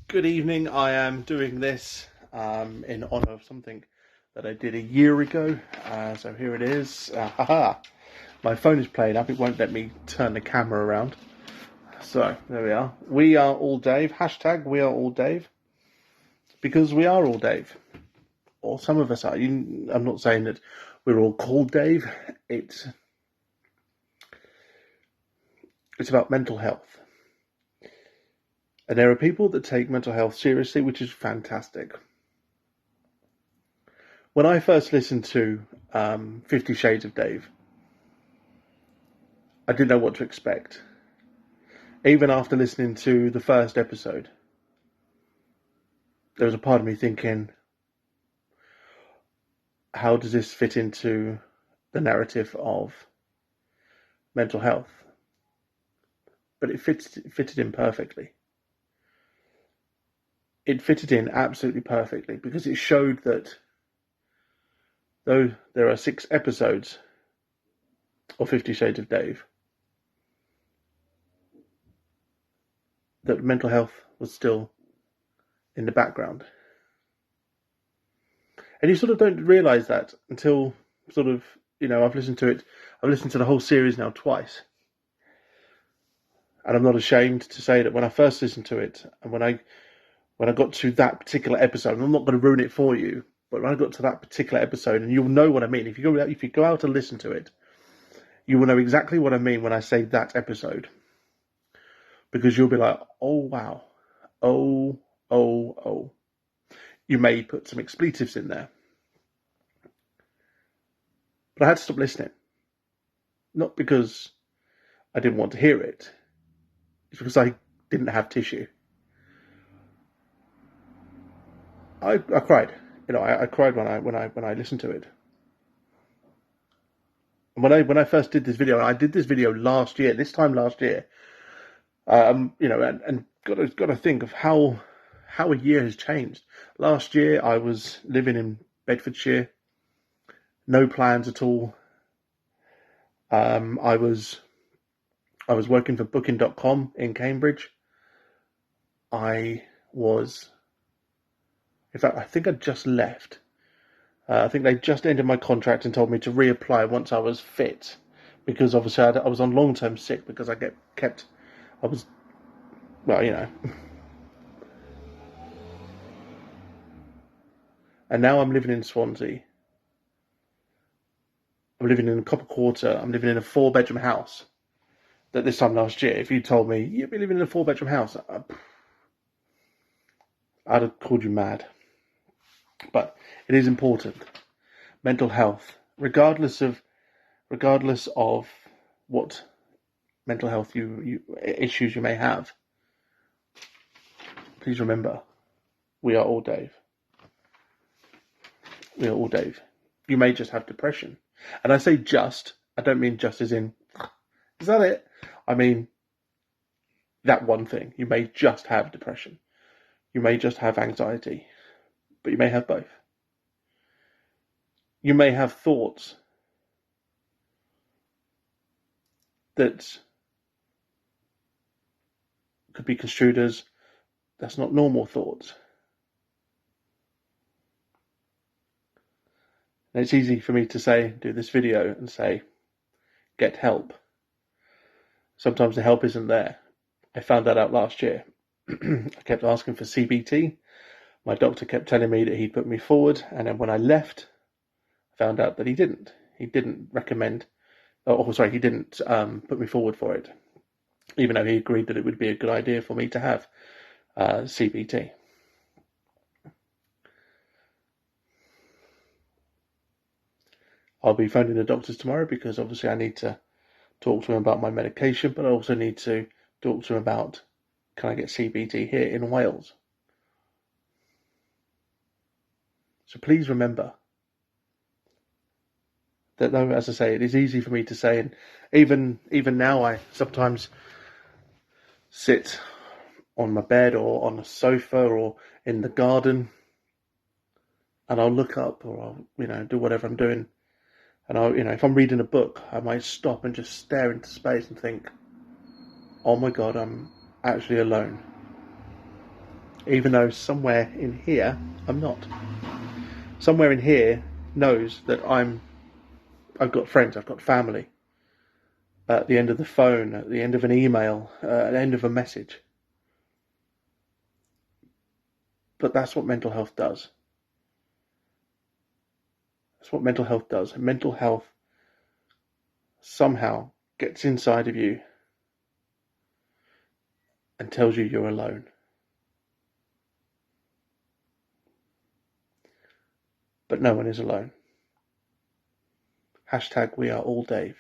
Good evening. I am doing this in honor of something that I did a year ago. So here it is. Haha. My phone is playing up. It won't let me turn the camera around. So there we are. We are all Dave. Hashtag we are all Dave. Because we are all Dave. Or some of us are. I'm not saying that we're all called Dave. It's about mental health. And there are people that take mental health seriously, which is fantastic. When I first listened to 50 Shades of Dave, I didn't know what to expect. Even after listening to the first episode, there was a part of me thinking, how does this fit into the narrative of mental health? But it fitted in perfectly. It fitted in absolutely perfectly because it showed that though there are 6 episodes of 50 Shades of Dave, that mental health was still in the background. And you sort of don't realise that until I've listened to it. I've listened to the whole series now twice. And I'm not ashamed to say that when I first listened to it, and when I got to that particular episode, and I'm not going to ruin it for you, but when I got to that particular episode, and you'll know what I mean. If you go out and listen to it, you will know exactly what I mean when I say that episode. Because you'll be like, oh wow, oh. You may put some expletives in there. But I had to stop listening. Not because I didn't want to hear it. It's because I didn't have tissue. I cried. I cried when I listened to it. And when I first did this video, I did this video last year. This time last year, and got to think of how a year has changed. Last year, I was living in Bedfordshire, no plans at all. I was working for Booking.com in Cambridge. In fact, I think I just left. I think they just ended my contract and told me to reapply once I was fit, because obviously I was on long-term sick because I was, and now I'm living in Swansea. I'm living in a Copper Quarter. I'm living in a 4-bedroom house. That this time last year, if you told me you'd be living in a 4-bedroom house, I'd have called you mad. But it is important. Mental health, regardless of what mental health issues you may have, please remember, we are all Dave. We are all Dave. You may just have depression. And I say just, I don't mean just as in, is that it? I mean that one thing. You may just have depression. You may just have anxiety. But you may have both. You may have thoughts that could be construed as that's not normal thoughts. And it's easy for me to do this video and say, get help. Sometimes the help isn't there. I found that out last year. I kept asking for CBT. My doctor kept telling me that he'd put me forward, and then when I left, I found out that he didn't. He didn't recommend, he didn't put me forward for it, even though he agreed that it would be a good idea for me to have CBT. I'll be phoning the doctors tomorrow because obviously I need to talk to him about my medication, but I also need to talk to him about, can I get CBT here in Wales? So please remember that, though, as I say, it is easy for me to say, and even now I sometimes sit on my bed or on a sofa or in the garden, and I'll look up or I'll do whatever I'm doing, and if I'm reading a book, I might stop and just stare into space and think, oh my God, I'm actually alone. even though somewhere in here I'm not. Somewhere in here knows that I've got friends, I've got family. At the end of the phone, at the end of an email, at the end of a message. But that's what mental health does. That's what mental health does. And mental health somehow gets inside of you and tells you you're alone. But no one is alone. #WeAreAllDave.